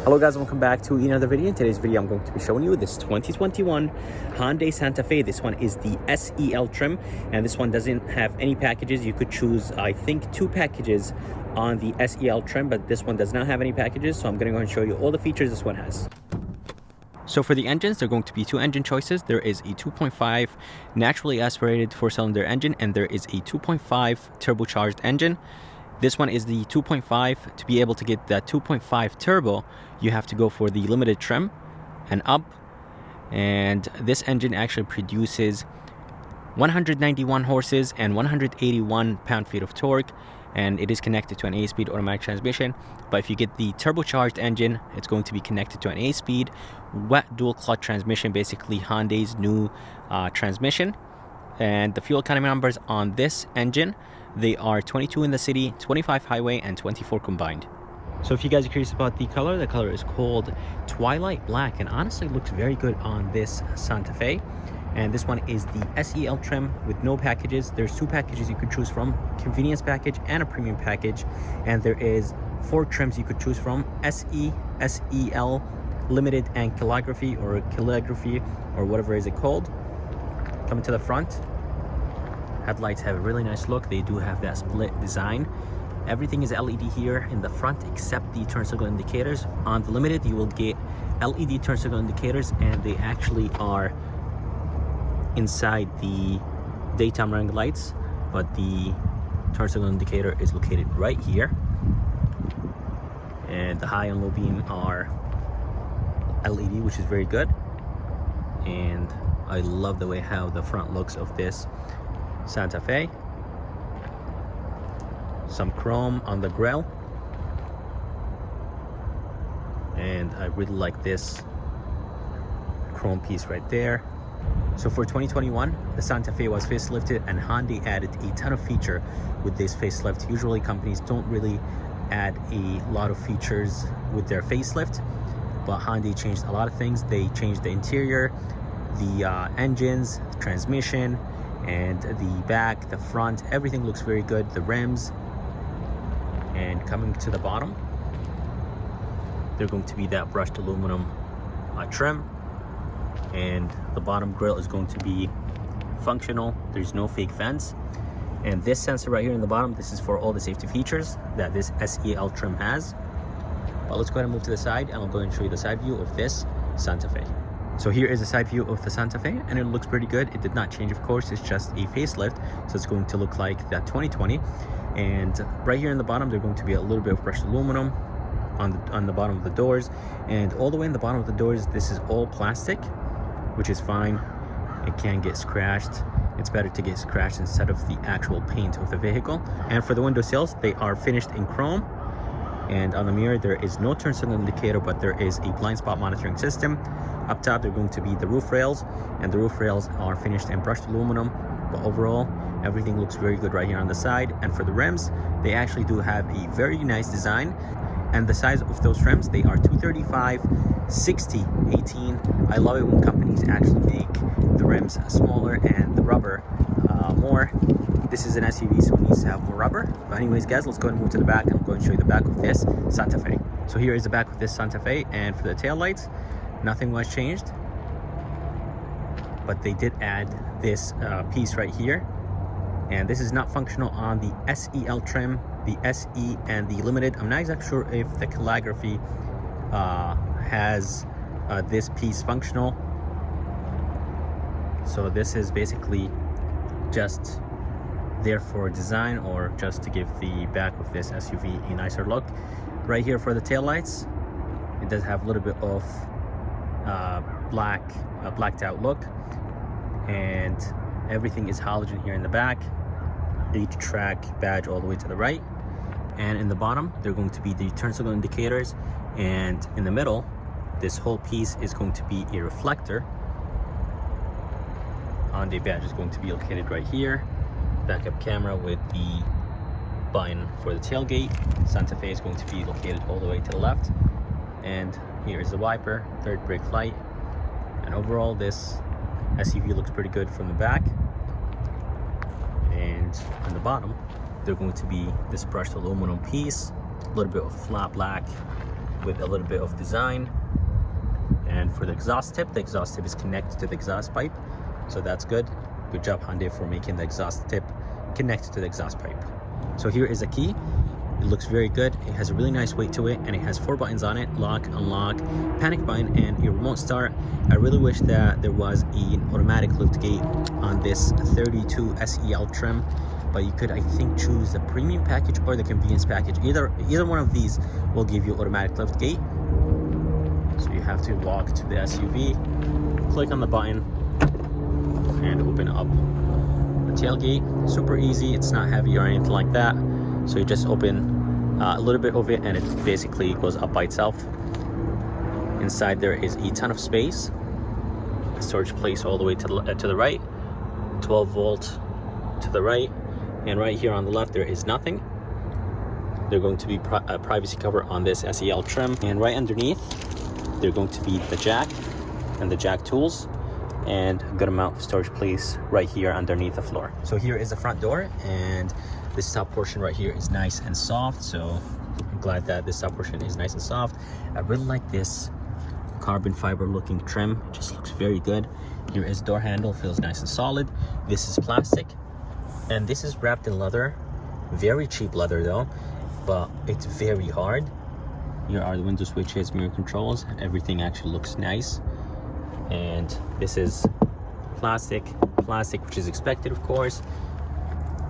Hello guys, welcome back to another video. In today's video I'm going to be showing you this 2021 Hyundai Santa Fe. This one is the SEL trim, and this one doesn't have any packages. You could choose, I think, 2 packages on the SEL trim, but this one does not have any packages. So I'm going to go and show you all the features this one has. So for the engines, there are going to be 2 engine choices. There is a 2.5 naturally aspirated 4-cylinder engine, and there is a 2.5 turbocharged engine. This one is the 2.5. To be able to get that 2.5 turbo, you have to go for the limited trim and up. And this engine actually produces 191 horses and 181 pound-feet of torque, and it is connected to an 8-speed automatic transmission. But if you get the turbocharged engine, it's going to be connected to an 8-speed wet dual clutch transmission, basically Hyundai's new transmission. And the fuel economy numbers on this engine, they are 22 in the city, 25 highway, and 24 combined. So if you guys are curious about the color is called Twilight Black, and honestly looks very good on this Santa Fe. And this one is the SEL trim with no packages. There's 2 packages you could choose from, convenience package and a premium package. And there is 4 trims you could choose from: SE, SEL, limited, and calligraphy or whatever is it called. Coming to the front, headlights have a really nice look. They do have that split design. Everything is LED here in the front except the turn signal indicators. On the limited, you will get LED turn signal indicators, and they actually are inside the daytime running lights, but the turn signal indicator is located right here, and the high and low beam are LED, which is very good. And I love the way how the front looks of this Santa Fe. Some chrome on the grille, and I really like this chrome piece right there. So for 2021, the Santa Fe was facelifted, and Hyundai added a ton of feature with this facelift. Usually companies don't really add a lot of features with their facelift, but Hyundai changed a lot of things. They changed the interior, the engines, the transmission, and the back, the front. Everything looks very good. The rims. And coming to the bottom, they're going to be that brushed aluminum trim, and the bottom grille is going to be functional. There's no fake vents. And this sensor right here in the bottom, this is for all the safety features that this SEL trim has. Well, let's go ahead and move to the side, and I'll go and show you the side view of this Santa Fe. So here is the side view of the Santa Fe, and it looks pretty good. It did not change, of course. It's just a facelift, so it's going to look like that 2020. And right here in the bottom, they're going to be a little bit of brushed aluminum on the bottom of the doors, and all the way in the bottom of the doors, this is all plastic, which is fine. It can get scratched. It's better to get scratched instead of the actual paint of the vehicle. And for the window sills, they are finished in chrome. And on the mirror, there is no turn signal indicator, but there is a blind spot monitoring system. Up top, they're going to be the roof rails, and the roof rails are finished in brushed aluminum. But overall, everything looks very good right here on the side. And for the rims, they actually do have a very nice design. And the size of those trims, they are 235, 60, 18. I love it when companies actually make the rims smaller and the rubber more. This is an SUV, so it needs to have more rubber. But anyways, guys, let's go and move to the back, and I'm going to show you the back of this Santa Fe. So here is the back of this Santa Fe, and for the tail lights, nothing was changed, but they did add this piece right here, and this is not functional on the SEL trim, the SE, and the limited. I'm not exactly sure if the calligraphy has this piece functional. So this is basically just there for design, or just to give the back of this SUV a nicer look. Right here for the tail lights, it does have a little bit of blacked out look, and everything is halogen here in the back. 8-track badge all the way to the right, and in the bottom they're going to be the turn signal indicators, and in the middle, this whole piece is going to be a reflector. Hyundai badge is going to be located right here. Backup camera with the button for the tailgate. Santa Fe is going to be located all the way to the left, and here is the wiper, third brake light. And overall, this SUV looks pretty good from the back. And on the bottom, they're going to be this brushed aluminum piece, a little bit of flat black with a little bit of design. And for the exhaust tip is connected to the exhaust pipe, so that's good. Good job, Hyundai, for making the exhaust tip connected to the exhaust pipe. So here is a key. It looks very good. It has a really nice weight to it, and it has 4 buttons on it: lock, unlock, panic button, and a remote start. I really wish that there was an automatic lift gate on this 32 SEL trim, but you could, I think, choose the premium package or the convenience package. Either one of these will give you automatic lift gate. So you have to walk to the SUV, click on the button, and open up the tailgate. Super easy. It's not heavy or anything like that. So you just open a little bit of it, and it basically goes up by itself. Inside there is a ton of space. Storage place all the way to the right. 12 volt to the right, and right here on the left there is nothing. There's going to be a privacy cover on this SEL trim, and right underneath there's going to be the jack and the jack tools, and a good amount of storage place right here underneath the floor. So here is the front door, and this top portion right here is nice and soft, so I'm glad that this top portion is nice and soft. I really like this carbon fiber looking trim. It just looks very good. Here is door handle, feels nice and solid. This is plastic, and this is wrapped in leather. Very cheap leather though, but it's very hard. Here are the window switches, mirror controls. Everything actually looks nice. And this is plastic, which is expected, of course.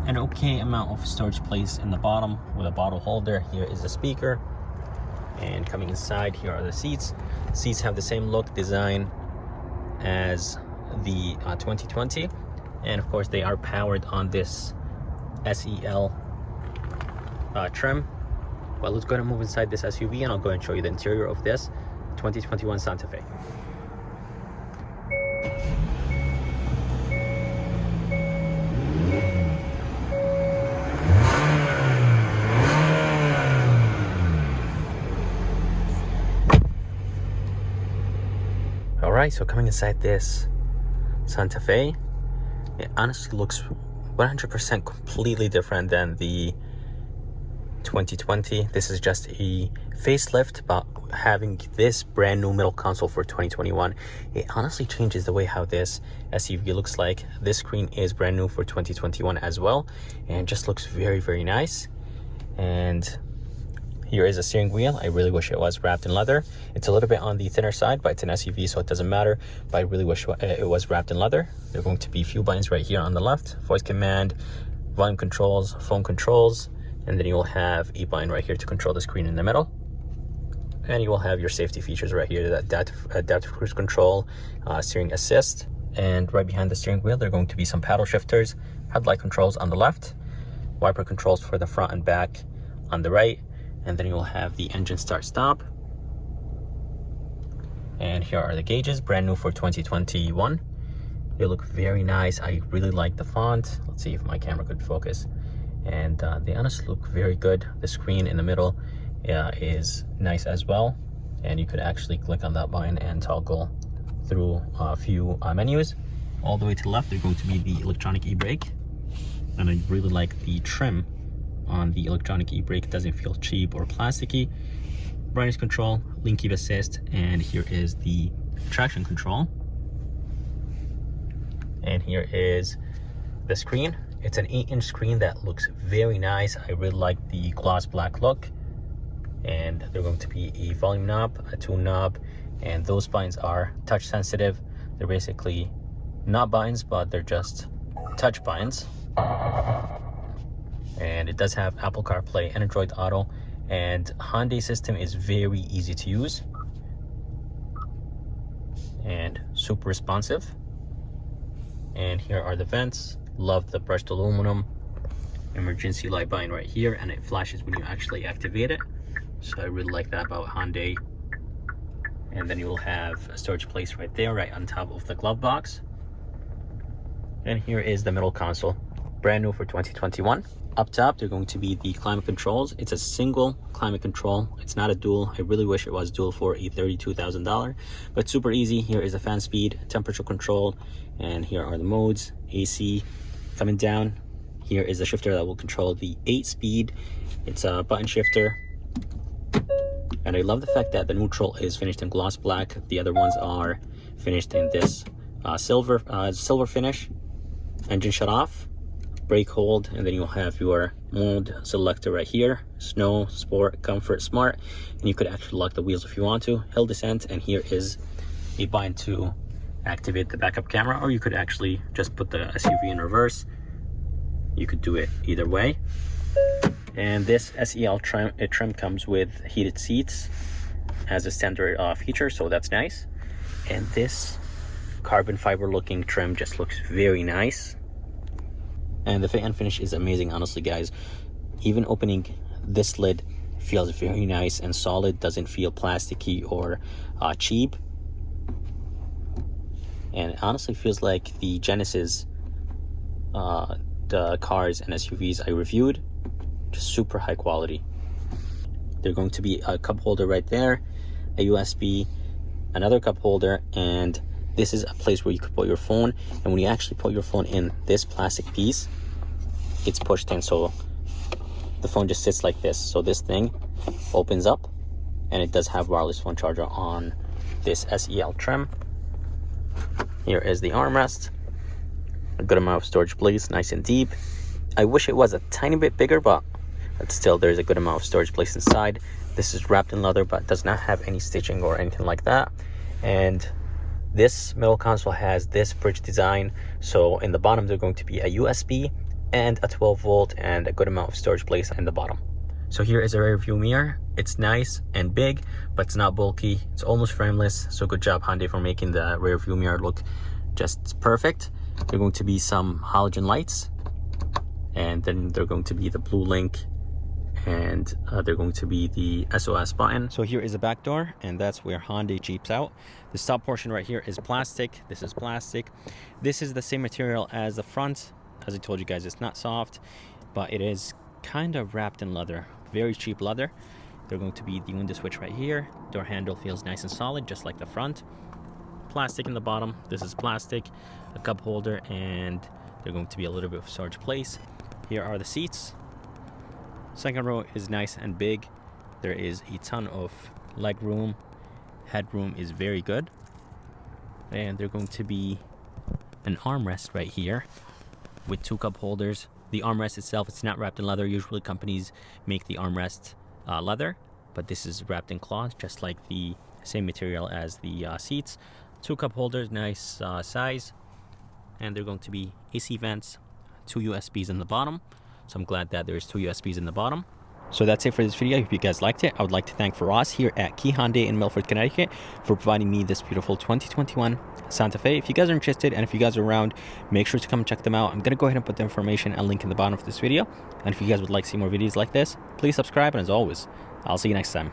An okay amount of storage place in the bottom with a bottle holder. Here is the speaker. And coming inside, here are the seats. Seats have the same look, design as the 2020. And of course, they are powered on this SEL trim. Well, let's go ahead and move inside this SUV, and I'll go and show you the interior of this 2021 Santa Fe. All right, so coming inside this Santa Fe, it honestly looks 100% completely different than the 2020. This is just a facelift, but having this brand new middle console for 2021, it honestly changes the way how this SUV looks like. This screen is brand new for 2021 as well, and just looks very, very nice. And here is a steering wheel. I really wish it was wrapped in leather. It's a little bit on the thinner side, but it's an SUV, so it doesn't matter. But I really wish it was wrapped in leather. There are going to be a few buttons right here on the left: voice command, volume controls, phone controls, and then you will have a button right here to control the screen in the middle. And you will have your safety features right here: that adaptive cruise control, steering assist. And right behind the steering wheel, there are going to be some paddle shifters, headlight controls on the left, wiper controls for the front and back on the right. And then you will have the engine start stop. And here are the gauges, brand new for 2021. They look very nice. I really like the font. Let's see if my camera could focus. And they honestly look very good. The screen in the middle is nice as well. And you could actually click on that button and toggle through a few menus. All the way to the left, there's going to be the electronic e-brake. And I really like the trim on the electronic e-brake. It doesn't feel cheap or plasticky. Brightness control, lane keep assist, and here is the traction control. And here is the screen. It's an 8-inch screen that looks very nice. I really like the gloss black look. And there's going to be a volume knob, a tune knob, and those buttons are touch sensitive. They're basically not buttons, but they're just touch buttons. And it does have Apple CarPlay and Android Auto, and Hyundai system is very easy to use and super responsive. And here are the vents. Love the brushed aluminum. Emergency light button right here, and it flashes when you actually activate it, so I really like that about Hyundai. And then you will have a storage place right there, right on top of the glove box. And here is the middle console, brand new for 2021. Up top, they're going to be the climate controls. It's a single climate control. It's not a dual. I really wish it was dual for a $32,000, but super easy. Here is the fan speed, temperature control, and here are the modes. AC. Coming down, here is the shifter that will control the 8-speed. It's a button shifter. And I love the fact that the neutral is finished in gloss black. The other ones are finished in this silver finish. Engine shut off, brake hold, and then you'll have your mode selector right here: snow, sport, comfort, smart. And you could actually lock the wheels if you want to. Hill descent, and here is a button to activate the backup camera, or you could actually just put the SUV in reverse. You could do it either way. And this SEL trim comes with heated seats as a standard feature, so that's nice. And this carbon fiber looking trim just looks very nice. And the fit and finish is amazing, honestly, guys. Even opening this lid feels very nice and solid, doesn't feel plasticky or cheap. And it honestly feels like the Genesis, the cars and SUVs I reviewed, just super high quality. There's going to be a cup holder right there, a USB, another cup holder, and this is a place where you could put your phone. And when you actually put your phone in this plastic piece, it's pushed in, so the phone just sits like this. So this thing opens up, and it does have wireless phone charger on this SEL trim. Here is the armrest, a good amount of storage place, nice and deep. I wish it was a tiny bit bigger, but still there's a good amount of storage place inside. This is wrapped in leather, but does not have any stitching or anything like that. And this middle console has this bridge design, so in the bottom there's going to be a USB and a 12 volt and a good amount of storage place in the bottom. So here is a rear view mirror. It's nice and big, but it's not bulky. It's almost frameless, so good job Hyundai for making the rear view mirror look just perfect. There are going to be some halogen lights, and then they're going to be the blue link, and they're going to be the SOS button. So here is a back door, and that's where Hyundai Jeeps out. The top portion right here is plastic. This is plastic. This is the same material as the front. As I told you guys, it's not soft, but it is kind of wrapped in leather, very cheap leather. They're going to be the window switch right here. Door handle feels nice and solid, just like the front. Plastic in the bottom. This is plastic, a cup holder, and they're going to be a little bit of storage place. Here are the seats. Second row is nice and big. There is a ton of leg room. Headroom is very good. And they're going to be an armrest right here with two cup holders. The armrest itself, it's not wrapped in leather. Usually companies make the armrest leather, but this is wrapped in cloth, just like the same material as the seats. Two cup holders, nice size. And they're going to be AC vents, two USBs in the bottom. So I'm glad that there's two USBs in the bottom. So that's it for this video. I hope you guys liked it. I would like to thank Firas here at Key Hyundai in Milford, Connecticut for providing me this beautiful 2021 Santa Fe. If you guys are interested and if you guys are around, make sure to come check them out. I'm going to go ahead and put the information and link in the bottom of this video. And if you guys would like to see more videos like this, please subscribe. And as always, I'll see you next time.